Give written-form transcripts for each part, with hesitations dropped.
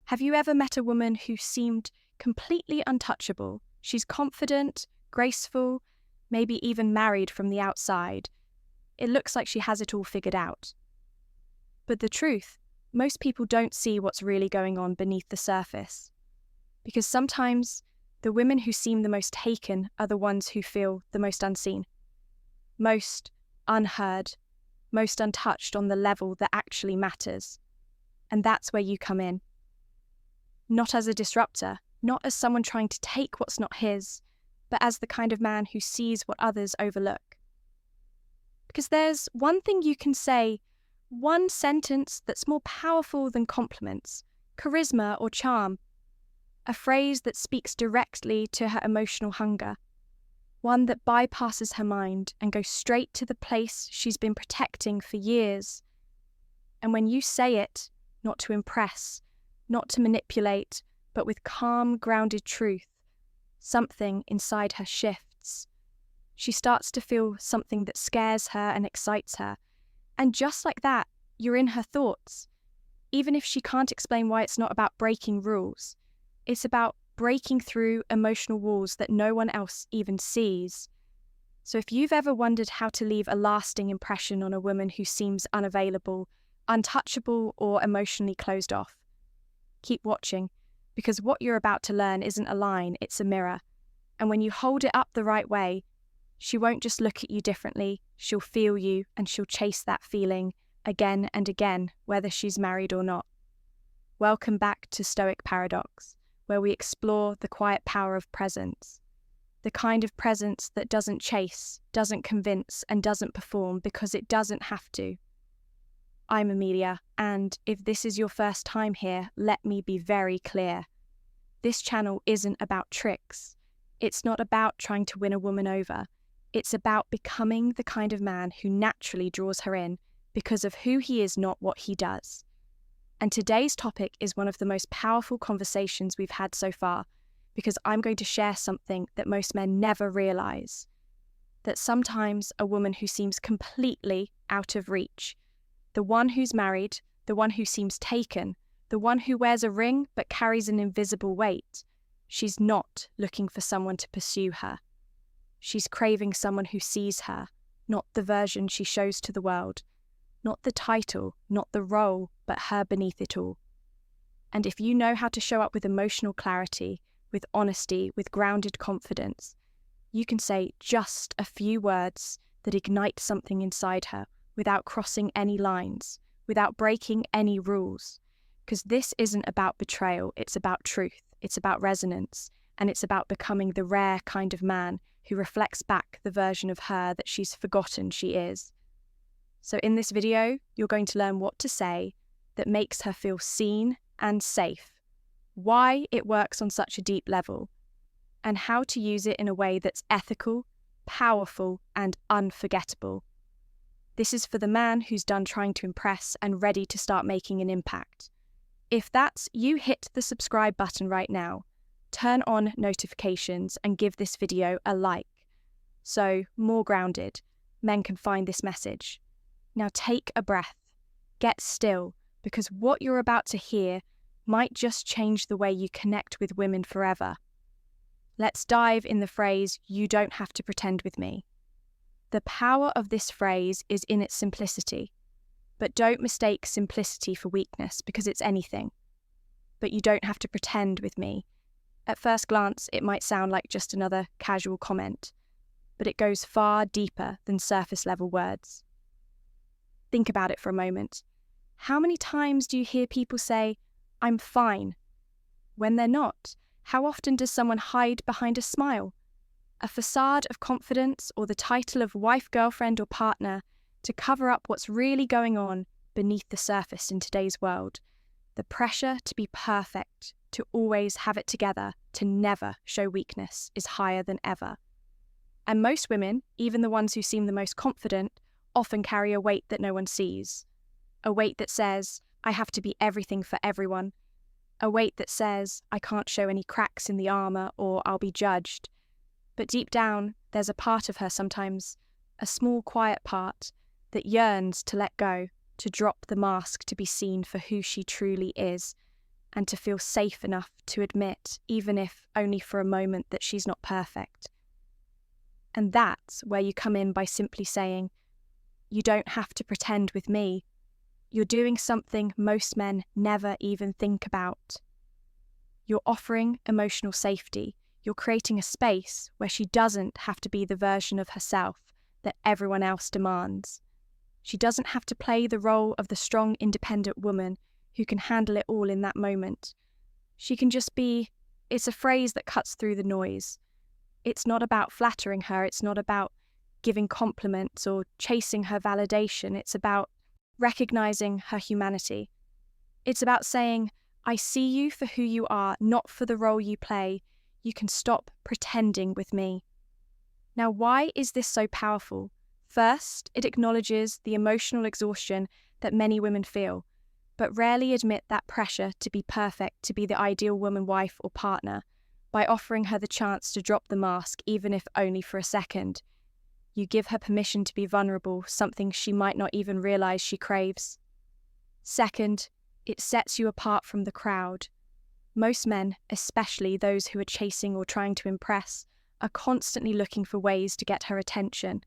Have you ever met a woman who seemed completely untouchable? She's confident, graceful, maybe even married from the outside. It looks like she has it all figured out. But the truth, most people don't see what's really going on beneath the surface. Because sometimes the women who seem the most taken are the ones who feel the most unseen, most unheard, most untouched on the level that actually matters. And that's where you come in. Not as a disruptor, not as someone trying to take what's not his, but as the kind of man who sees what others overlook. Because there's one thing you can say, one sentence that's more powerful than compliments, charisma or charm, a phrase that speaks directly to her emotional hunger, one that bypasses her mind and goes straight to the place she's been protecting for years. And when you say it, not to impress, not to manipulate, but with calm, grounded truth, something inside her shifts. She starts to feel something that scares her and excites her. And just like that, you're in her thoughts. Even if she can't explain why it's not about breaking rules, it's about breaking through emotional walls that no one else even sees. So if you've ever wondered how to leave a lasting impression on a woman who seems unavailable, untouchable, or emotionally closed off, keep watching, because what you're about to learn isn't a line, it's a mirror. And when you hold it up the right way, she won't just look at you differently, she'll feel you and she'll chase that feeling again and again, whether she's married or not. Welcome back to Stoic Paradox, where we explore the quiet power of presence. The kind of presence that doesn't chase, doesn't convince, and doesn't perform because it doesn't have to. I'm Amelia, and if this is your first time here, let me be very clear. This channel isn't about tricks. It's not about trying to win a woman over. It's about becoming the kind of man who naturally draws her in because of who he is, not what he does. And today's topic is one of the most powerful conversations we've had so far, because I'm going to share something that most men never realize. That sometimes a woman who seems completely out of reach, the one who's married, the one who seems taken, the one who wears a ring but carries an invisible weight, she's not looking for someone to pursue her. She's craving someone who sees her, not the version she shows to the world, not the title, not the role, but her beneath it all. And if you know how to show up with emotional clarity, with honesty, with grounded confidence, you can say just a few words that ignite something inside her without crossing any lines, without breaking any rules. Because this isn't about betrayal, it's about truth, it's about resonance, and it's about becoming the rare kind of man who reflects back the version of her that she's forgotten she is. So in this video, you're going to learn what to say that makes her feel seen and safe, why it works on such a deep level, and how to use it in a way that's ethical, powerful, and unforgettable. This is for the man who's done trying to impress and ready to start making an impact. If that's you, hit the subscribe button right now, turn on notifications, and give this video a like. So, more grounded, men can find this message. Now take a breath, get still, because what you're about to hear might just change the way you connect with women forever. Let's dive in the phrase, "You don't have to pretend with me." The power of this phrase is in its simplicity, but don't mistake simplicity for weakness because it's anything. But you don't have to pretend with me. At first glance, it might sound like just another casual comment, but it goes far deeper than surface-level words. Think about it for a moment. How many times do you hear people say, "I'm fine," when they're not? How often does someone hide behind a smile, a facade of confidence, or the title of wife, girlfriend, or partner to cover up what's really going on beneath the surface in today's world? The pressure to be perfect, to always have it together, to never show weakness is higher than ever. And most women, even the ones who seem the most confident, often carry a weight that no one sees. A weight that says, I have to be everything for everyone. A weight that says, I can't show any cracks in the armor or I'll be judged. But deep down, there's a part of her sometimes, a small quiet part, that yearns to let go, to drop the mask to be seen for who she truly is. and to feel safe enough to admit, even if only for a moment, that she's not perfect. And that's where you come in by simply saying, "You don't have to pretend with me." You're doing something most men never even think about. You're offering emotional safety. You're creating a space where she doesn't have to be the version of herself that everyone else demands. She doesn't have to play the role of the strong, independent woman who can handle it all in that moment. She can just be. It's a phrase that cuts through the noise. It's not about flattering her. It's not about giving compliments or chasing her validation. It's about recognizing her humanity. It's about saying, "I see you for who you are, not for the role you play. You can stop pretending with me." Now, why is this so powerful? First, it acknowledges the emotional exhaustion that many women feel, but rarely admit that pressure to be perfect, to be the ideal woman, wife, or partner, by offering her the chance to drop the mask, even if only for a second. You give her permission to be vulnerable, something she might not even realize she craves. Second, it sets you apart from the crowd. Most men, especially those who are chasing or trying to impress, are constantly looking for ways to get her attention.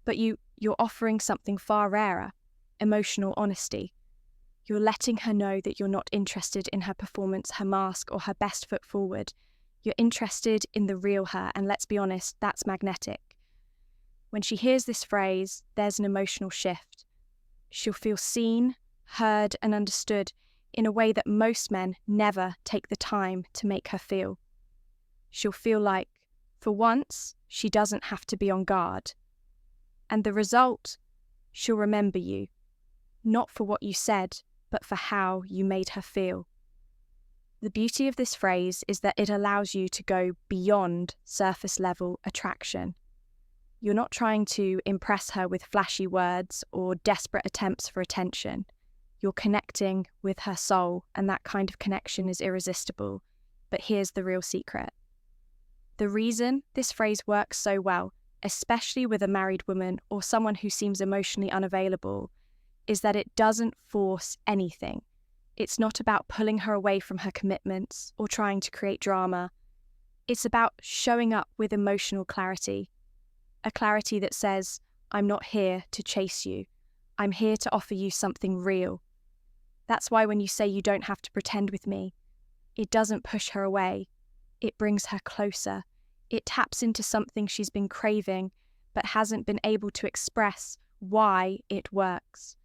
But you're offering something far rarer: emotional honesty. You're letting her know that you're not interested in her performance, her mask, or her best foot forward. You're interested in the real her, and let's be honest, that's magnetic. When she hears this phrase, there's an emotional shift. She'll feel seen, heard, and understood in a way that most men never take the time to make her feel. She'll feel like, for once, she doesn't have to be on guard. And the result, she'll remember you, not for what you said, but for how you made her feel. The beauty of this phrase is that it allows you to go beyond surface-level attraction. You're not trying to impress her with flashy words or desperate attempts for attention. You're connecting with her soul, and that kind of connection is irresistible. But here's the real secret. The reason this phrase works so well, especially with a married woman or someone who seems emotionally unavailable, is that it doesn't force anything. It's not about pulling her away from her commitments or trying to create drama. It's about showing up with emotional clarity. A clarity that says, "I'm not here to chase you. I'm here to offer you something real." That's why when you say "you don't have to pretend with me," it doesn't push her away. It brings her closer. It taps into something she's been craving, but hasn't been able to express why it works.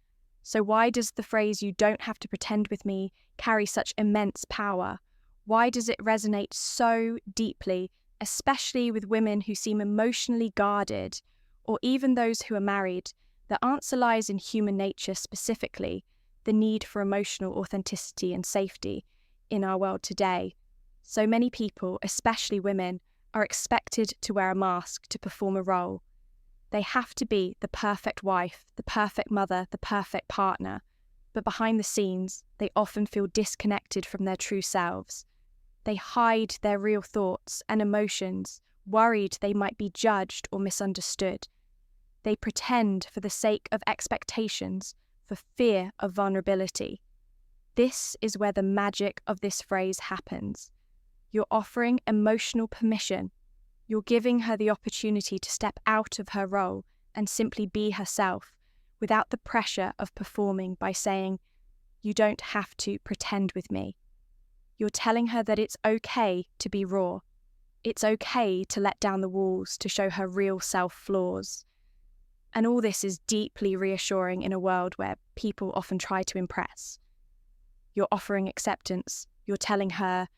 So why does the phrase "you don't have to pretend with me" carry such immense power? Why does it resonate so deeply, especially with women who seem emotionally guarded, or even those who are married? The answer lies in human nature, specifically the need for emotional authenticity and safety in our world today. So many people, especially women, are expected to wear a mask to perform a role. They have to be the perfect wife, the perfect mother, the perfect partner. But behind the scenes, they often feel disconnected from their true selves. They hide their real thoughts and emotions, worried they might be judged or misunderstood. They pretend for the sake of expectations, for fear of vulnerability. This is where the magic of this phrase happens. You're offering emotional permission. You're giving her the opportunity to step out of her role and simply be herself, without the pressure of performing, by saying, "You don't have to pretend with me." You're telling her that it's okay to be raw. It's okay to let down the walls, to show her real self flaws. And all this is deeply reassuring in a world where people often try to impress. You're offering acceptance. You're telling her,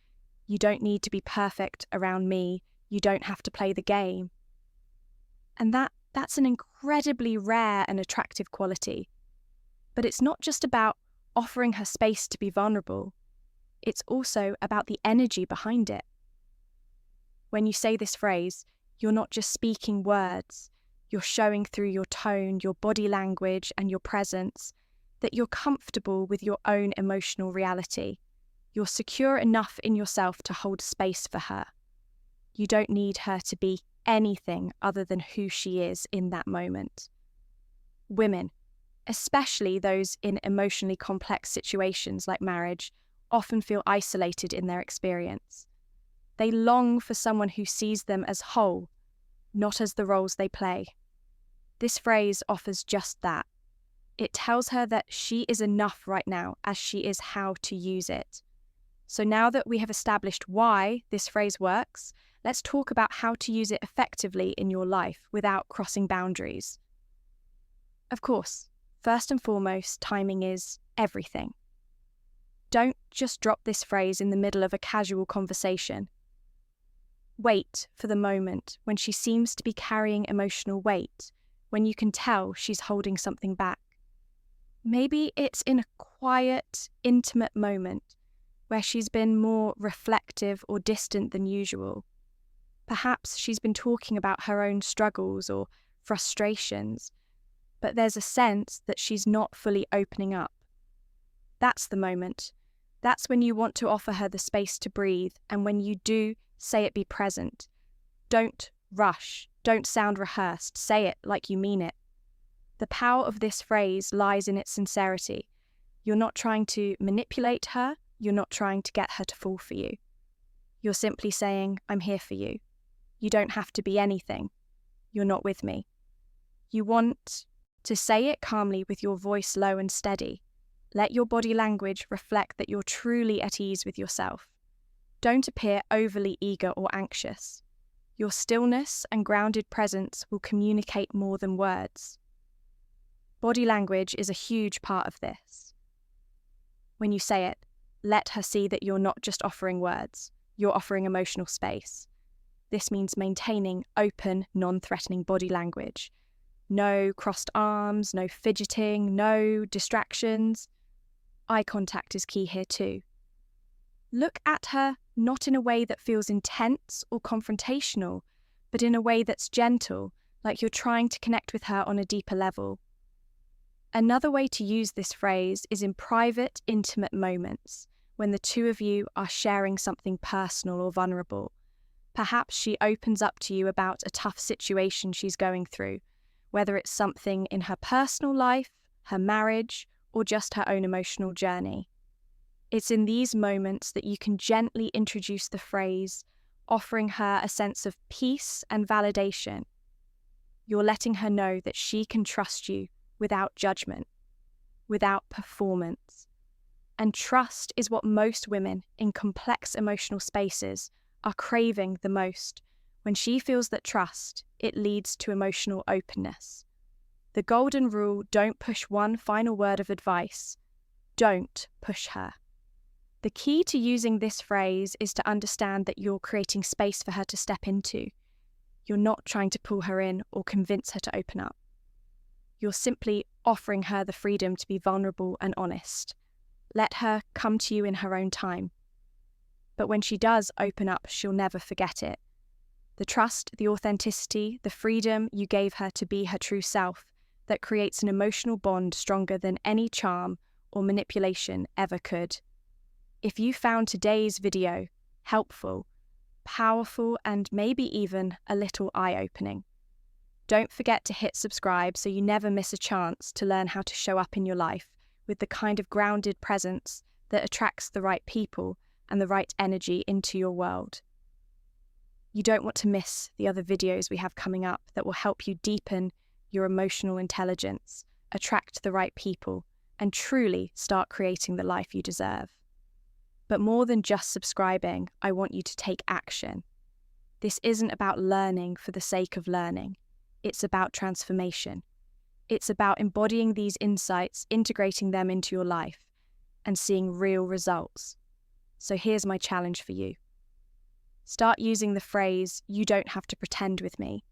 "You don't need to be perfect around me. You don't have to play the game." And that's an incredibly rare and attractive quality. But it's not just about offering her space to be vulnerable. It's also about the energy behind it. When you say this phrase, you're not just speaking words. You're showing through your tone, your body language, and your presence that you're comfortable with your own emotional reality. You're secure enough in yourself to hold space for her. You don't need her to be anything other than who she is in that moment. Women, especially those in emotionally complex situations like marriage, often feel isolated in their experience. They long for someone who sees them as whole, not as the roles they play. This phrase offers just that. It tells her that she is enough right now as she is how to use it. So now that we have established why this phrase works, let's talk about how to use it effectively in your life without crossing boundaries. Of course, first and foremost, timing is everything. Don't just drop this phrase in the middle of a casual conversation. Wait for the moment when she seems to be carrying emotional weight, when you can tell she's holding something back. Maybe it's in a quiet, intimate moment where she's been more reflective or distant than usual. Perhaps she's been talking about her own struggles or frustrations, but there's a sense that she's not fully opening up. That's the moment. That's when you want to offer her the space to breathe, and when you do, say it be present. Don't rush. Don't sound rehearsed. Say it like you mean it. The power of this phrase lies in its sincerity. You're not trying to manipulate her. You're not trying to get her to fall for you. You're simply saying, I'm here for you. You don't have to be anything. You're not with me. You want to say it calmly with your voice low and steady. Let your body language reflect that you're truly at ease with yourself. Don't appear overly eager or anxious. Your stillness and grounded presence will communicate more than words. Body language is a huge part of this. When you say it, let her see that you're not just offering words, you're offering emotional space. This means maintaining open, non-threatening body language. No crossed arms, no fidgeting, no distractions. Eye contact is key here too. Look at her not in a way that feels intense or confrontational, but in a way that's gentle, like you're trying to connect with her on a deeper level. Another way to use this phrase is in private, intimate moments, when the two of you are sharing something personal or vulnerable. Perhaps she opens up to you about a tough situation she's going through, whether it's something in her personal life, her marriage, or just her own emotional journey. It's in these moments that you can gently introduce the phrase, offering her a sense of peace and validation. You're letting her know that she can trust you without judgment, without performance. And trust is what most women in complex emotional spaces are craving the most. When she feels that trust, it leads to emotional openness. The golden rule: don't push. One final word of advice: don't push her. The key to using this phrase is to understand that you're creating space for her to step into. You're not trying to pull her in or convince her to open up. You're simply offering her the freedom to be vulnerable and honest. Let her come to you in her own time. But when she does open up, she'll never forget it. The trust, the authenticity, the freedom you gave her to be her true self, that creates an emotional bond stronger than any charm or manipulation ever could. If you found today's video helpful, powerful, and maybe even a little eye-opening, don't forget to hit subscribe so you never miss a chance to learn how to show up in your life with the kind of grounded presence that attracts the right people and the right energy into your world. You don't want to miss the other videos we have coming up that will help you deepen your emotional intelligence, attract the right people, and truly start creating the life you deserve. But more than just subscribing, I want you to take action. This isn't about learning for the sake of learning. It's about transformation. It's about embodying these insights, integrating them into your life, and seeing real results. So here's my challenge for you. Start using the phrase, "you don't have to pretend with me,"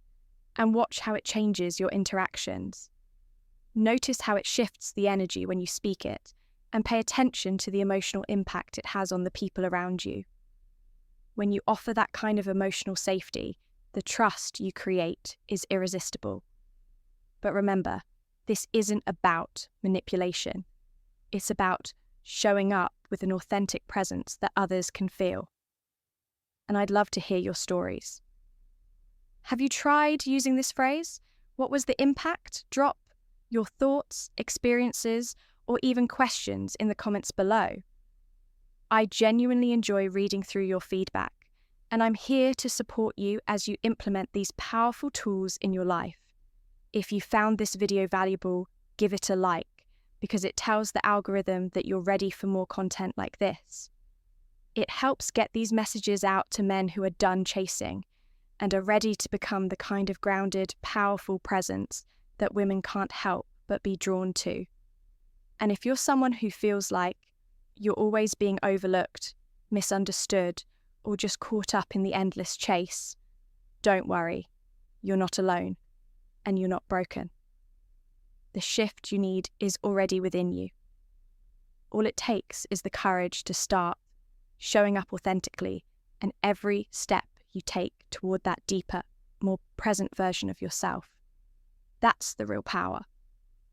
and watch how it changes your interactions. Notice how it shifts the energy when you speak it, and pay attention to the emotional impact it has on the people around you. When you offer that kind of emotional safety, the trust you create is irresistible. But remember, this isn't about manipulation. It's about showing up with an authentic presence that others can feel. And I'd love to hear your stories. Have you tried using this phrase? What was the impact? Drop your thoughts, experiences, or even questions in the comments below. I genuinely enjoy reading through your feedback, and I'm here to support you as you implement these powerful tools in your life. If you found this video valuable, give it a like, because it tells the algorithm that you're ready for more content like this. It helps get these messages out to men who are done chasing and are ready to become the kind of grounded, powerful presence that women can't help but be drawn to. And if you're someone who feels like you're always being overlooked, misunderstood, or just caught up in the endless chase, don't worry, you're not alone, and you're not broken. The shift you need is already within you. All it takes is the courage to start showing up authentically, and every step you take toward that deeper, more present version of yourself. That's the real power.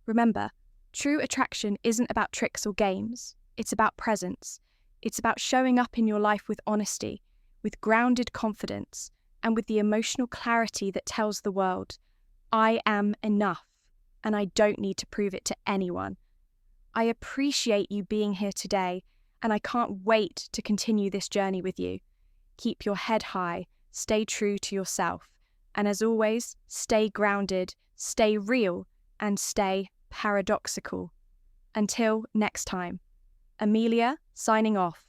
Remember, true attraction isn't about tricks or games. It's about presence. It's about showing up in your life with honesty, with grounded confidence, and with the emotional clarity that tells the world, I am enough, and I don't need to prove it to anyone. I appreciate you being here today, and I can't wait to continue this journey with you. Keep your head high, stay true to yourself, and as always, stay grounded, stay real, and stay paradoxical. Until next time, Amelia signing off.